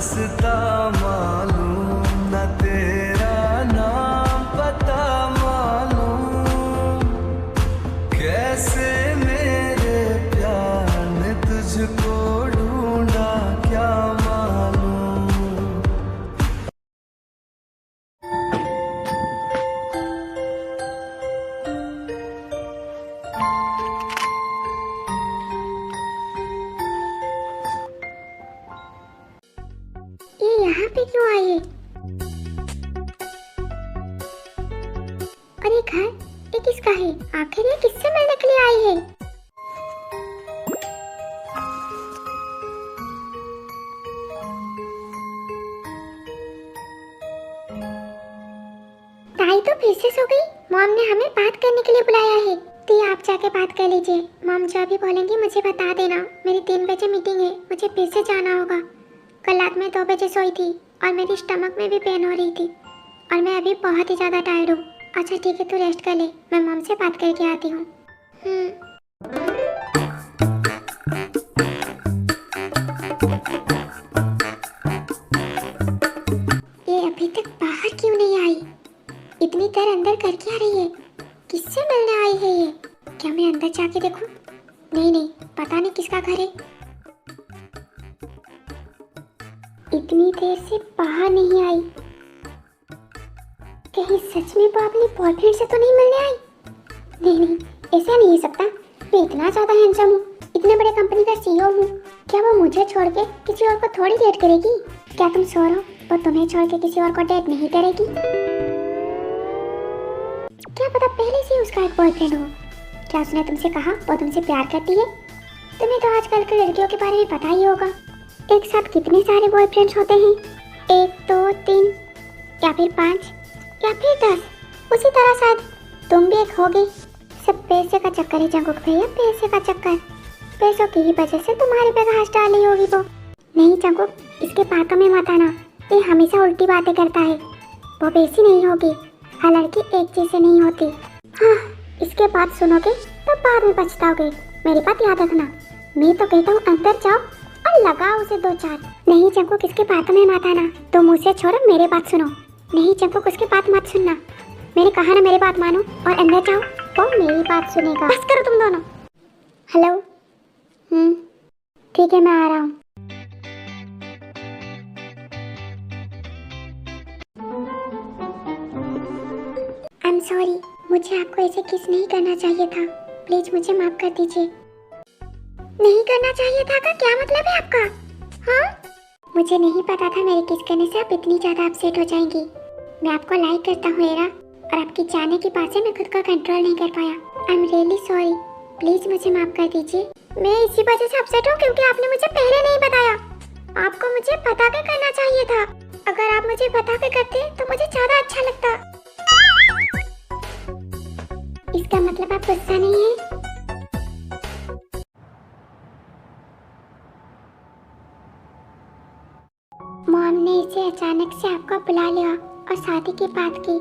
रास्ता मालूम न तेरा नाम पता मालूम, कैसे मेरे प्यार ने तुझको ढूंढा क्या मालूम। ये यहाँ पे क्यों आई है? और ये घर ये किसका है? आखिर ये किससे मिलने के लिए आई है? ताई तो फिर से सो गई। मॉम ने हमें बात करने के लिए बुलाया है। तो आप जाके बात कर लीजिए। मॉम जो भी बोलेंगी मुझे बता देना। मेरी 3 बजे मीटिंग है, मुझे फिर से जाना होगा। कल रात में 2 बजे सोई थी और मेरी स्टमक में भी पेन हो रही थी और मैं अभी बहुत ही ज़्यादा टायर्ड हूँ। अच्छा ठीक है, तू रेस्ट कर ले, मैं मॉम से बात करके आती हूँ। ये अभी तक बाहर क्यों नहीं आई? इतनी देर अंदर कर क्या रही है? किससे मिलने आई है ये? क्या मैं अंदर जाके देखूं? नहीं, पता नहीं किसका घर है। इतनी देर से बाहर नहीं आई, कहीं सच में वो अपने बॉयफ्रेंड से तो नहीं मिलने आई? नहीं, ऐसा नहीं हो सकता। मैं इतना ज्यादा हैंडसम हूँ, इतने बड़े कंपनी का सीईओ हूँ, क्या वो मुझे छोड़ के किसी और को थोड़ी डेट करेगी? क्या तुम श्योर हो वो तुम्हें छोड़ के किसी और को डेट नहीं करेगी? क्या पता पहले से उसका एक बॉयफ्रेंड हो। क्या उसने तुमसे कहा वो तुमसे प्यार करती है? तुम्हें तो आजकल की लड़कियों के बारे में पता ही होगा, एक साथ कितने सारे बॉयफ्रेंड्स होते हैं। 1 2 3 या फिर 5 या फिर 10। उसी तरह शायद तुम भी एक होगी। सब पैसे का चक्कर है जंगुक भैया, पैसे का चक्कर। पैसों की ही वजह से तुम्हारे पे घास डाली होगी वो। नहीं जंगुक, इसके बातों में मत आना, ये हमेशा उल्टी बातें करता है। वो वैसी नहीं होगी, हर लड़की एक जैसे नहीं होती। हाँ, इसके बाद सुनोगे तो बाद में पछताओगे। मेरी बात याद रखना। मैं तो कहता हूँ अंदर जाओ और लगाओ उसे 2-4। नहीं जंगुक, इसके बातों में मत आना। तुम मुझसे छोड़ो, मेरे बात सुनो। नहीं जंगुक, उसकी बात मत सुनना। मैंने कहा ना मेरी बात मानो और अंदर जाओ, वो मेरी बात सुनेगा। बस करो तुम दोनों। हेलो, ठीक है मैं आ रहा हूँ। आई एम सॉरी, मुझे आपको ऐसे किस नहीं करना चाहिए था। प्लीज मुझे माफ कर दीजिए। नहीं करना चाहिए था का क्या मतलब है आपका? हाँ, मुझे नहीं पता था मेरे किस करने से आप इतनी ज्यादा अपसेट हो जाएंगी। मैं आपको लाइक करता हूँ एरा, और आपकी जाने के बाद से मैं खुद का कंट्रोल नहीं कर पाया। I am really sorry, please मुझे माफ कर दीजिए। मैं इसी वजह से अपसेट हूँ क्योंकि आपने मुझे पहले नहीं बताया। आपको मुझे बता के करना चाहिए था। अगर आप मुझे बता के करते तो मुझे ज्यादा अच्छा लगता। इसका मतलब आप गुस्सा नहीं है? मॉम ने इसे अचानक से आपको बुला लिया और शादी की बात की।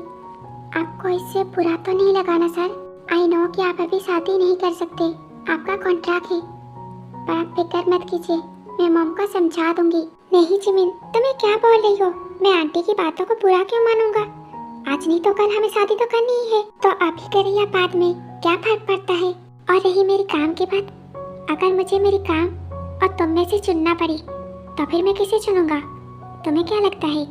आपको इससे बुरा तो नहीं लगा ना सर? आई नो कि आप अभी शादी नहीं कर सकते, आपका कॉन्ट्रैक्ट है, पर आप फिक्र मत कीजिए, मैं मॉम को समझा दूंगी। नहीं जिमिन, तुम्हें क्या बोल रही हो? मैं आंटी की बातों को बुरा क्यों मानूंगा? आज नहीं तो कल हमें शादी तो करनी ही है, तो अभी करें या बाद में क्या फर्क पड़ता है? और रही मेरी काम की बात, अगर मुझे मेरी काम और तुम में से चुनना पड़ी तो फिर मैं किसे चुनूंगा? तुम्हें क्या लगता है?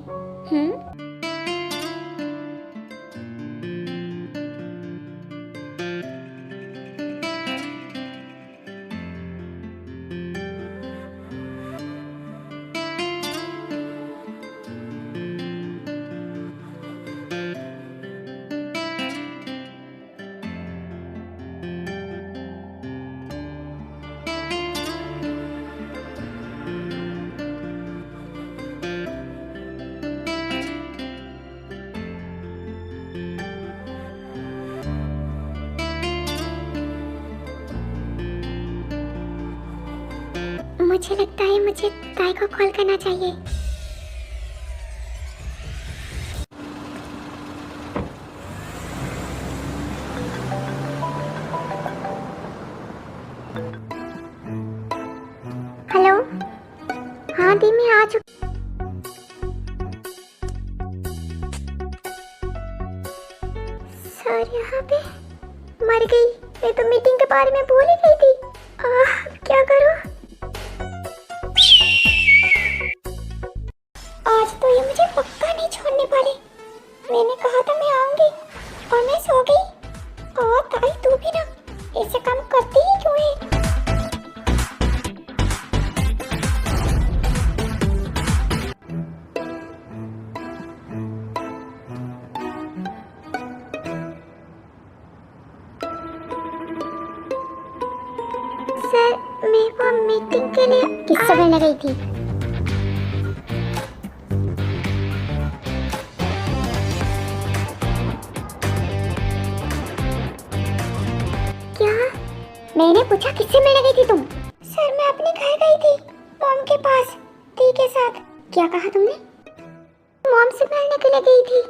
मुझे लगता है मुझे ताई को कॉल करना चाहिए। हेलो, हाँ दी मैं आ चुकी। और यहाँ पे मर गई। मैं तो मीटिंग के बारे में भूल ही गई थी। क्या करूँ? आज तो ये मुझे पक्का नहीं छोड़ने वाले। मैंने कहा था मैं आऊंगी और मैं सो गई। और ताई तू भी ना ऐसे काम करती ही क्यों है? सर मैं वो मीटिंग के लिए किससे मिलने गई थी? क्या? मैंने पूछा किससे मिलने गई थी तुम? सर मैं अपने घर गई थी, मॉम के पास टी के साथ। क्या कहा तुमने? मॉम से मिलने के लिए गई थी।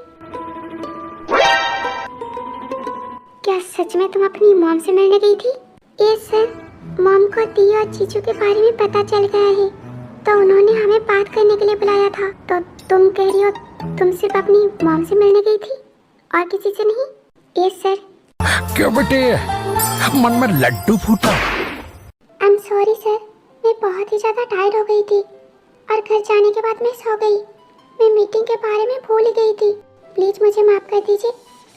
क्या सच में तुम अपनी मॉम से मिलने गई थी? यस सर, मॉम को टी और चीचू के बारे में पता चल गया है, तो उन्होंने हमें बात करने के लिए बुलाया था। तो तुम कह रही हो तुम सिर्फ अपनी मॉम से मिलने गई थी और किसी से नहीं? Yes sir. क्यों बेटे, मन में लड्डू फूटा? आई एम सॉरी सर, मैं बहुत ही ज़्यादा टायर्ड हो गई थी और घर जाने के बाद मैं सो गई। मैं मीटिंग के बारे में भूल ही गई थी। प्लीज़ मुझे माफ़ कर दीजिए,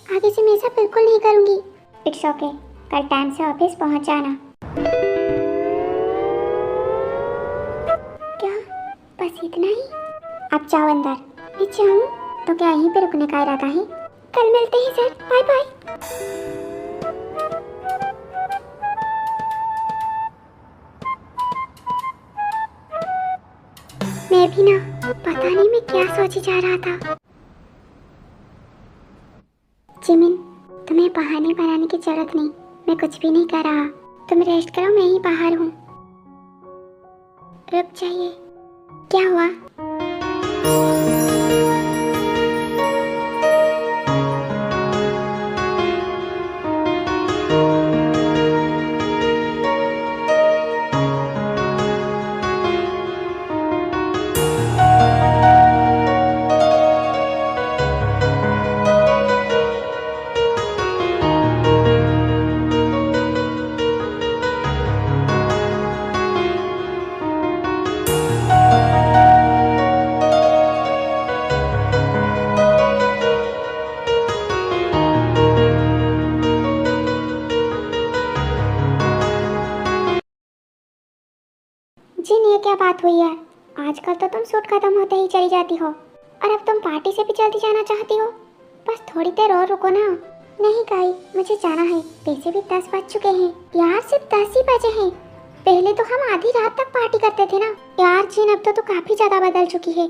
आगे से मैं ऐसा बिल्कुल नहीं करूँगी। इट्स ओके, कल टाइम से ऑफिस पहुँच जाना। क्या बस इतना ही? आप जाओ अंदर। मैं जाऊँ तो क्या यहीं पे रुकने का इरादा है? कल मिलते हैं सर, बाय बाय। मैं भी ना पता नहीं मैं क्या सोचे जा रहा था। जिमिन, तुम्हें बहाने बनाने की जरूरत नहीं, मैं कुछ भी नहीं कर रहा। तुम रेस्ट करो, मैं ही बाहर हूँ। रुक जाइए, क्या हुआ? जिन, ये क्या बात हुई यार? आजकल तो तुम सूट खत्म होते ही चली जाती हो और अब तुम पार्टी से भी जल्दी जाना चाहती हो। बस थोड़ी देर और रुको ना। नहीं गाई, मुझे जाना है। वैसे भी 10 बज चुके हैं यार, सिर्फ 10 ही बजे हैं। पहले तो हम आधी रात तक पार्टी करते थे ना यार। जिन, अब तो काफी ज्यादा बदल चुकी है।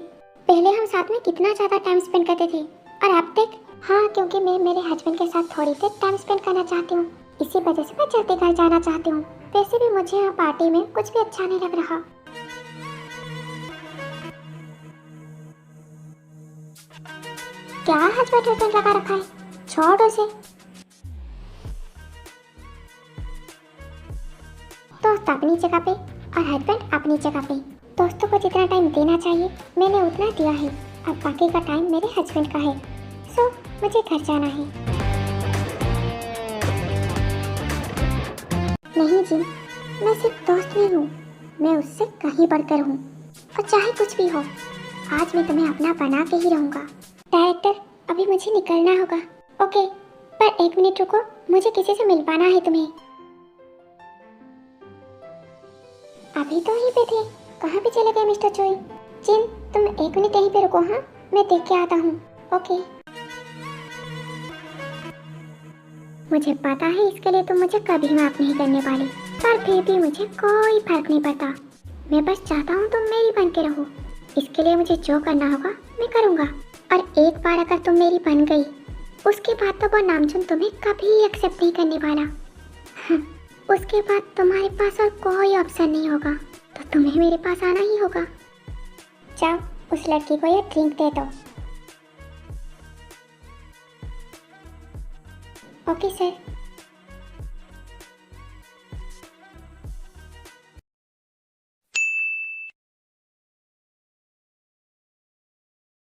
पहले हम साथ में कितना ज्यादा टाइम स्पेंड करते थे और अब तक। हाँ, क्योंकि मैं मेरे हस्बैंड के साथ थोड़ी देर टाइम स्पेंड करना चाहती हूँ, इसी वजह से मैं जल्दी घर जाना चाहती हूँ। वैसे भी मुझे यहाँ पार्टी में कुछ भी अच्छा नहीं लग रहा। क्या हस्बैंड लगा रखा है? छोड़ उसे। दोस्त अपनी जगह पे और हस्बैंड अपनी जगह पे। दोस्तों को जितना टाइम देना चाहिए मैंने उतना दिया है। अब बाकी का टाइम मेरे हस्बैंड का है। सो मुझे घर जाना है। नहीं जिन, मैं सिर्फ दोस्त नहीं हूँ, मैं उससे कहीं बढ़कर हूँ। और चाहे कुछ भी हो, आज मैं तुम्हें अपना बना के ही रहूँगा। डायरेक्टर, अभी मुझे निकलना होगा। ओके, पर 1 मिनट रुको, मुझे किसी से मिलवाना है तुम्हें। अभी तो यहीं पे थे, कहाँ पे चले गए मिस्टर चोई? जिन, तुम 1 मिनट यहीं पे रुको। हाँ, मैं देख के आता हूँ। ओके। मुझे पता है इसके लिए तुम मुझे कभी माफ नहीं करने वाली, पर फिर भी मुझे कोई फर्क नहीं पड़ता। मैं बस चाहता हूँ तुम मेरी बन के रहो। इसके लिए मुझे जो करना होगा मैं करूँगा। और एक बार अगर तुम मेरी बन गई, उसके बाद तो वो नामचुन तुम्हें कभी एक्सेप्ट नहीं करने वाला। उसके बाद तुम्हारे पास और कोई ऑप्शन नहीं होगा, तो तुम्हें मेरे पास आना ही होगा। जाओ, उस लड़की को ये ड्रिंक दे दो। Okay sir.